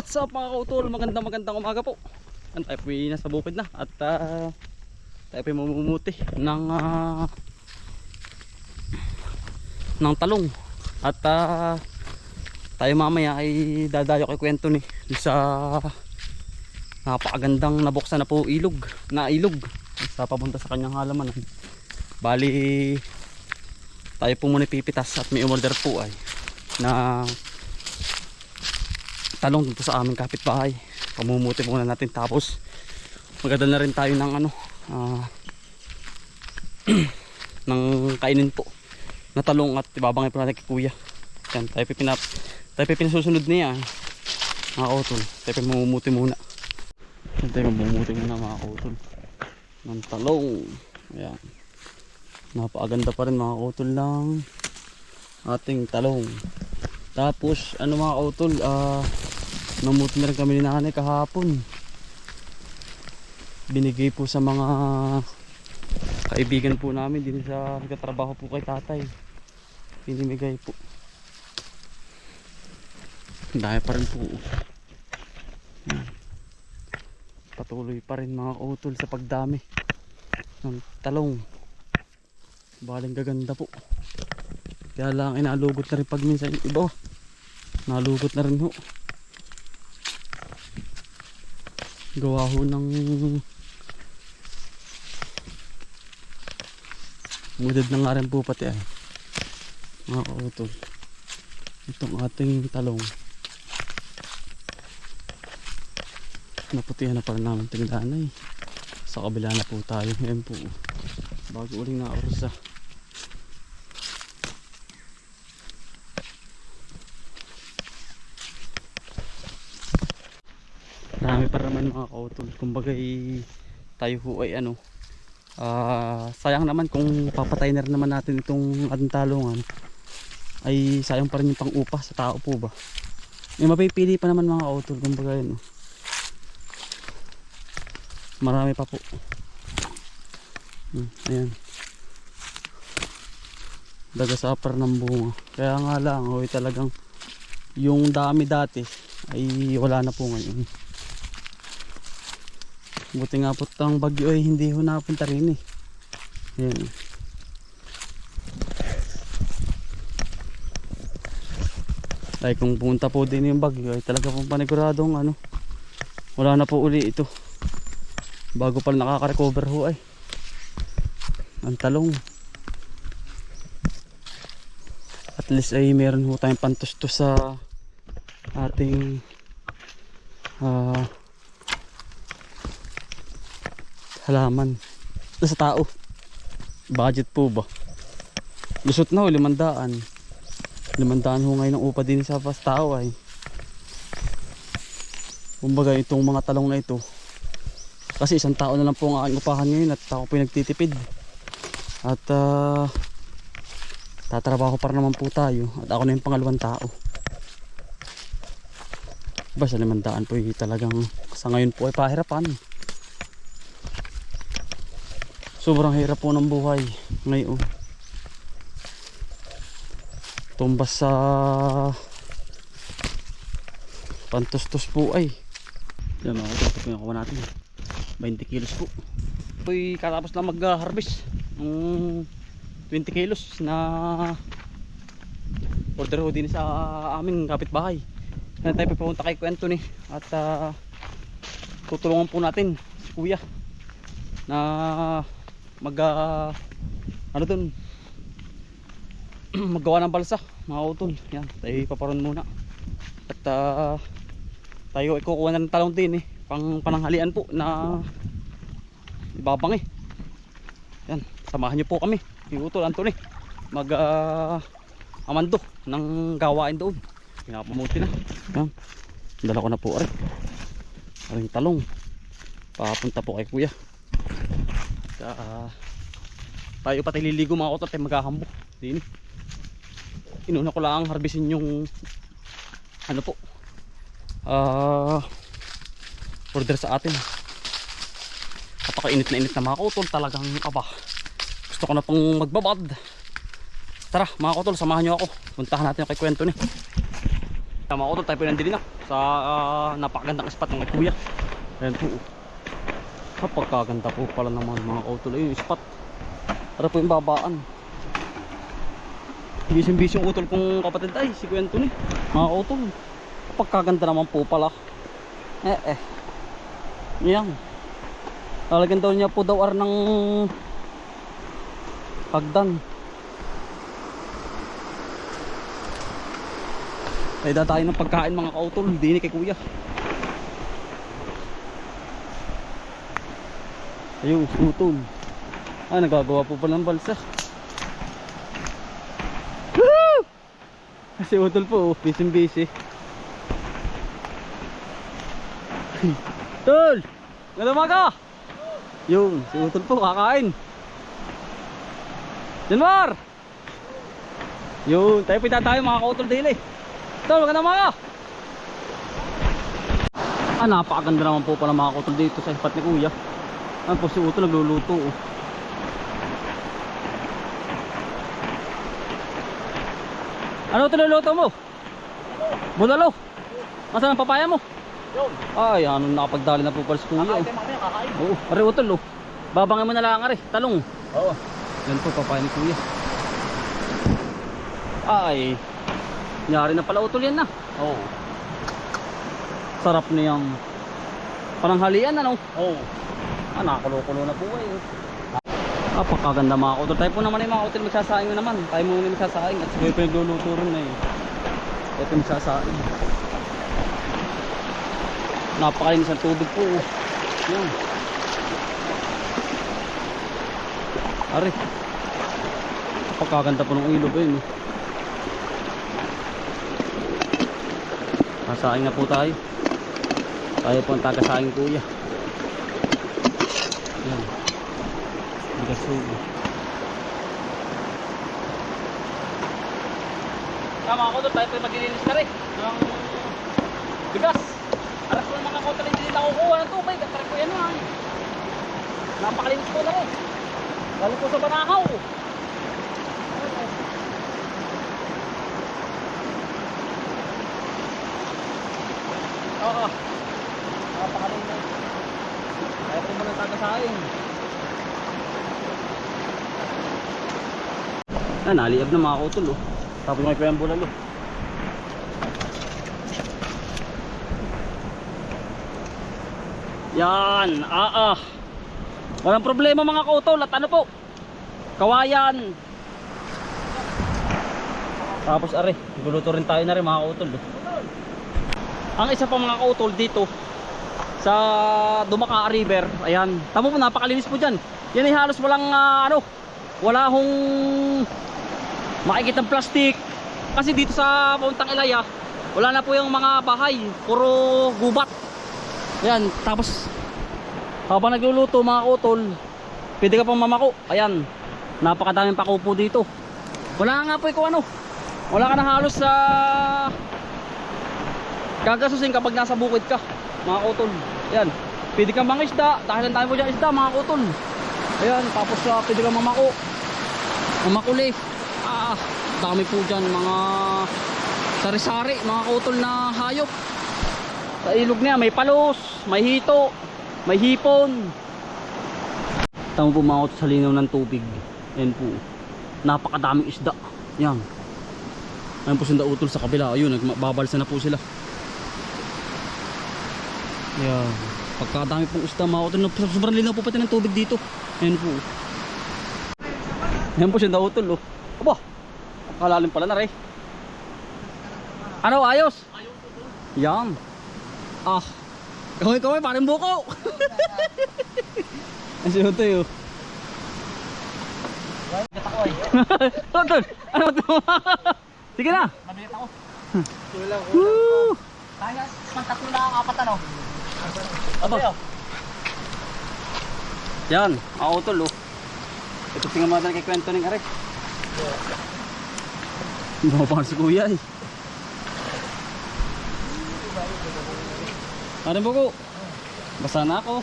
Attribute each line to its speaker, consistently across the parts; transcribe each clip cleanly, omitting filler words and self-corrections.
Speaker 1: What's up mga kautol? Magandang umaga po. Tayo po nasa bukid na at tayo po mamumuti ng talong. At tayo mamaya ay dadayo kay kwento ni sa napakagandang nabuksan na po ilog sa papunta sa kanyang halaman. Bali tayo po muna pipitas at may umorder po ay na talong dito sa aming kapitbahay. Pamumuti muna natin tapos magdadala na rin tayo ng ng kainin po na talong at ibabangay po natin kay kuya. Yan, tayo pinasusunod niya mga kautol. Tayo mamumuti muna. Yan, tayo mamumuti muna mga kautol ng talong. Ayan, napakaganda pa rin mga kautol ng ating talong. Tapos ano mga kautol, namuti na rin kami ni nanay kahapon. Binigay po sa mga kaibigan po namin din sa nagtatrabaho po kay tatay. Pinimigay po. Dahil pa rin po. Patuloy pa rin mga kautol sa pagdami ng talong. Baling gaganda po. Kaya lang inalugot na rin pag minsan yung iba. Nalugot na rin ho. Gawa ho ng mudad na nga rin po pati ay mga kautol. Itong ating talong naputihan na pala namin tinglanay. Sa kabila na po tayo ngayon po bago uling na orsa. Marami pa naman mga kautol. Kumbaga tayo ho ay sayang naman kung papatay na rin naman natin itong ating talongan, ay sayang pa rin yung pang upa sa tao po ba. May mapipili pa naman mga kautol. Kumbaga yun, marami pa po. Ayan, dagasapar ng bunga. Kaya nga lang talagang yung dami dati ay wala na po ngayon. Buti nga po ang bagyo ay hindi ho napunta rin eh. Ayan. Ay kung pumunta po din yung bagyo ay talaga pong paniguradong wala na po uli ito. Bago pala nakaka-recover ho ay ang talong. At least ay meron ho tayong pantustos sa ating halaman. Sa tao budget po ba, lusot na ho 500 ho ngayon ang upa din sa tao ay. Kumbaga itong mga talong na ito kasi isang tao na lang po ang aking upahan ngayon at ako po yung nagtitipid at tatrabaho para naman po tayo at ako na yung pangalawang tao. Basta 500 po talagang sa ngayon po ay pahirapan. Sobrang hirap po ng buhay ngayon. Tumbas sa pantustos po ay. Yan mga ito po yung nakuha natin. 20 kilos po. Ito'y katapos na mag-harvest ng 20 kilos na order ho din sa aming kapitbahay. Yan tayo pupunta kay kwento ni at tutulungan po natin si kuya na maggawa ng balsa mga utol. Yan, tayo paparon muna at tayo ikukuha na ng talong din pananghalian po na ibabang Yan, samahan nyo po kami yung utol Anthony amando ng gawain doon. Pinapamuti na. Yan, dala ko na po aring talong papunta po kay kuya. Tayo pati liligo mga kautol, tayo maghahambok din. Inuna ko lang harbisin yung order sa atin. Napakainit na init na mga kautol, talagang gusto ko na pang magbabad. Tara mga kautol, samahan nyo ako, puntahan natin kay kwento ni. Tama ko to, tayo po nandili na sa napakagandang spot ng kuya. Ayan po. Napakaganda po pala naman mga kautol. Ayun yung spot. Para po yung babaan. Bising-bising utol kong kapatid ay si Kuya Anthony. Mga kautol. Napakaganda naman po pala. Yan. Lalagyan daw niya po daw ng hagdan. Ay tayo ng pagkain mga kautol. Hindi ni kay kuya. Ayun, utol. Nagagawa po pala ng balsa. Woo! Kasi utol po, busy. Tol! Ganda umaga! Yun, si utol po, kakain. Janmar! Yun, tayo pita tayo mga kautol dili. Tol, maganda umaga! Napakaganda naman po pala mga kautol dito sa spot ni kuya. Ano po si utol nagluluto. Ano ito niluluto mo? Bulalo. Nasaan ang papaya mo? Ay, ano nakapagdali na po pala sa kuya.
Speaker 2: Kakain.
Speaker 1: Oo, pare utol oh. Babangin mo na lang are, talong.
Speaker 2: Oo.
Speaker 1: Yan po papaya ni kuya. Ay, nyari na pala utol yan na.
Speaker 2: Oo.
Speaker 1: Sarap niyang pananghalian ano?
Speaker 2: Oo.
Speaker 1: Nakakulo-kulo na po eh. Napakaganda mga kautol. Tayo po naman yung mga kautol magsasaing na naman. Tayo muna yung magsasaing at siguro pa nagluluto rin na eh. Tayo po magsasaing. Napakalinis ang tubig po. Yan. Ari. Napakaganda po ng ilog eh. Sasaing na po tayo. Tayo po ang tagasaing kuya. Yan. Gasugo. Tama ako doon, tayo po maglilinis na rin ng bigas. Aras ko ng mga kota na hindi nakukuha ng tubig. At tara po yan nga. Napakalinis po na rin. Lalo po sa Banakaw. Oo. Napakalinis. Tayo po muna tagasain. Naliab na mga kautol oh. Tapos may kayang bulalo. Yan, walang problema mga kautol at ano po, kawayan. Tapos are, guluto rin tayo na rin mga kautol oh. Ang isa pa mga kautol dito sa Dumaka River, ayan, tamo po napakalinis po dyan. Yan ay halos walang wala hong makikitang plastic. Kasi dito sa Pauntang Ilaya wala na po yung mga bahay, puro gubat. Ayan, tapos habang nagluluto mga kautol, pwede ka pang mamako. Ayan, napakadaming pako po dito. Wala nga po kung ano, wala ka na halos sa gagasusin kapag nasa bukid ka mga kautol. Ayan, pwede kang mangisda, dahil ang dami po dyan isda mga kautol. Ayan, tapos pwede kang mamako, mamakuli. Dami po dyan mga sari-sari mga kautol na hayop. Sa ilog niya may palos, may hito, may hipon. Tama po mga kautol sa linaw ng tubig. Ayan po, napakadaming isda. Yan. Ayan po sila utol sa kabila. Ayun, nagbabalsa na po sila. Yan. Pagkadami pong isda mga kautol, sobrang linaw po pati ng tubig dito. Ayan po. Ayan po sila utol oh. Aba, kalalim pala na rin. Ano, ayos? Yan. Kaway parang buko. Ang sinuto yun. Tol, ano ito? Sige na.
Speaker 2: Mabigat ako.
Speaker 1: Woo!
Speaker 2: Kaya, tatlo na ang apat ano.
Speaker 1: Aba. Yan, utol oh. Ito tingnan mo natin kay kwento ng are. Bumapang si kuya eh. Ano buko? Basa na ako.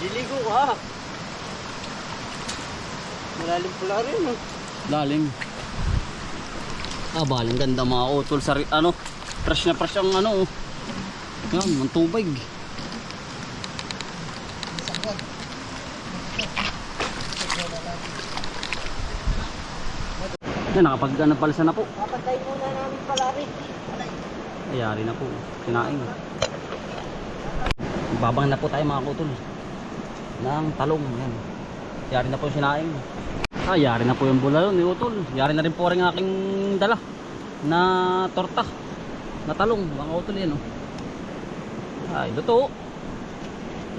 Speaker 2: Liligo ka. Malalim pula rin.
Speaker 1: Lalim. Baling ganda mga utol sa Fresh na fresh ang ano. Yan, ang tubig. Yan, nakapag-napalsa na po.
Speaker 2: Papatay muna namin pala rin.
Speaker 1: Ayari na po. Sinaing. Babang na po tayo mga kutol. Ng talong. Yan. Yari na po yung sinaing. Yari na po yung bulalo ni Utol. Yari na rin po rin aking dala na torta na talong. Mga Utol yan oh. Ay, luto.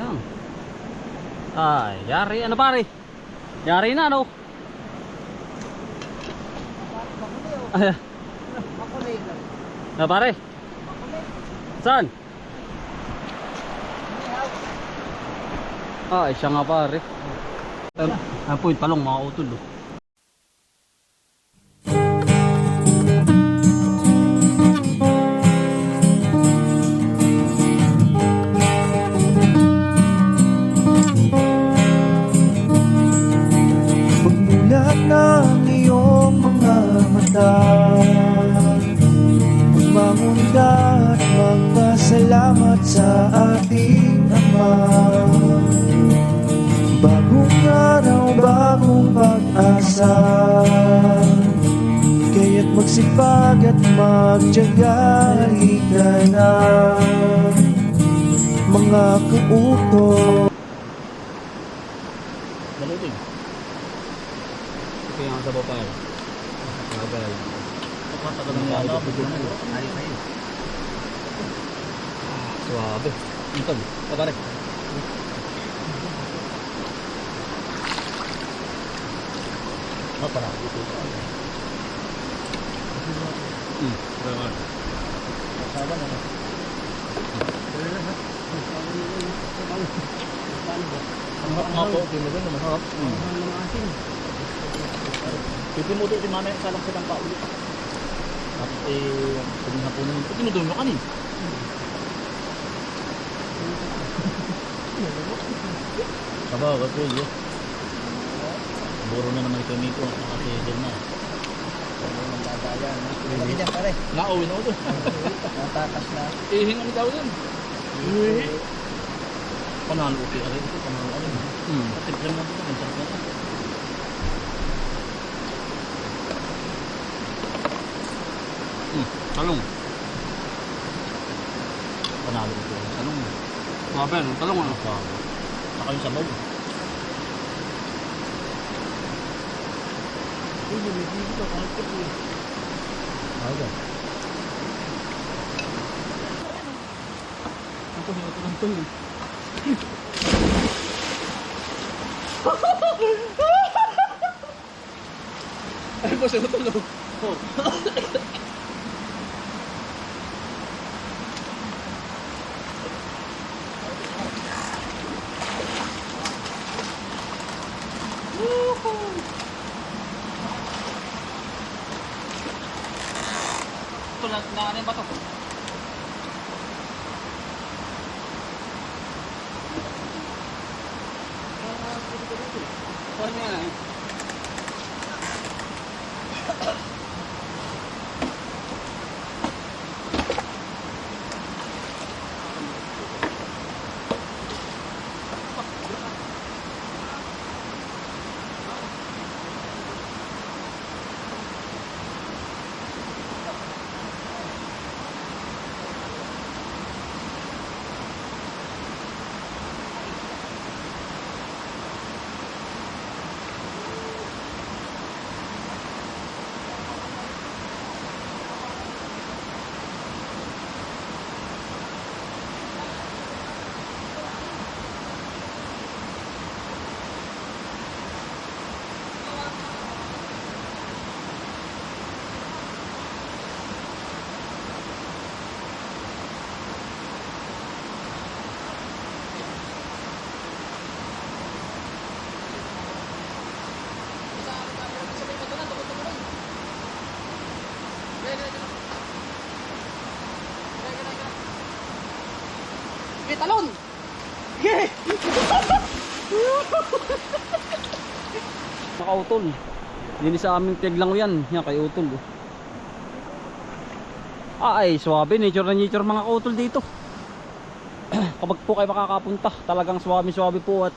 Speaker 1: Yan. Ay, yari. Ano pare? Yari na ano? Ay,
Speaker 2: Makulit.
Speaker 1: na pare? Saan? Ay, siya nga pare. Ano po yung talong mga Utol oh.
Speaker 3: Pagmulat ng iyong mga mata, magbangon ka at magpasalamat sa ating Ama. Bagong araw, bagong pag-asa, kaya't magsipag at magtiyaga. Halika na, mga kuuto.
Speaker 1: Malutin. Ito yung sa bapay. Bagay. Kapatagal ng lalo. Suwabe. Ito. Pare. Pala. Berapa? Sabar na. Ang po, pinagin na masarap. Pipimuto si mama yung salang silang paulit. At sabihin na po naman, pinudun mo kanin. Sabaw, kasi yun. Buro na naman ito nito kasi doon na.
Speaker 2: Magdadaya na. Lagi dyan pare.
Speaker 1: Nauwi na ako doon.
Speaker 2: Natatas na.
Speaker 1: Ihingan ni daw doon. Panalo okay aray ito, panalo aray. Patiplan mo dito, minsan ka na. Talong. Panalo ito, talong. Maben, talong ano? Saka yung sabaw. Agad. Ako ito ng tuloy. Ay po siya matulog. Ito na ano yung bato? Ano yan eh? Talon! Yeah! Naka-utol. Yun sa aming tiyag lang yan. Yan kay utol. Ay, swabe, nature na nature mga kautol dito. Kapag po kayo makakapunta, talagang swabe po at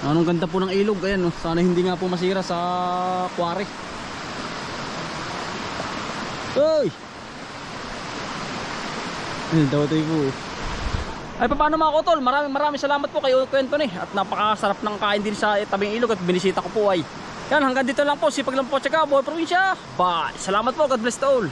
Speaker 1: anong ganda po ng ilog. Ayan, no? Sana hindi nga po masira sa quarry. Uy! Daw tayo po. Ay, paano mga kautol, maraming salamat po kayo kwento ni. At napakasarap ng kain din sa tabing ilog at binisita ko po ay. Yan, hanggang dito lang po. Sipag lang po, tsaka buhay probinsya. Bye! Salamat po, God bless to all.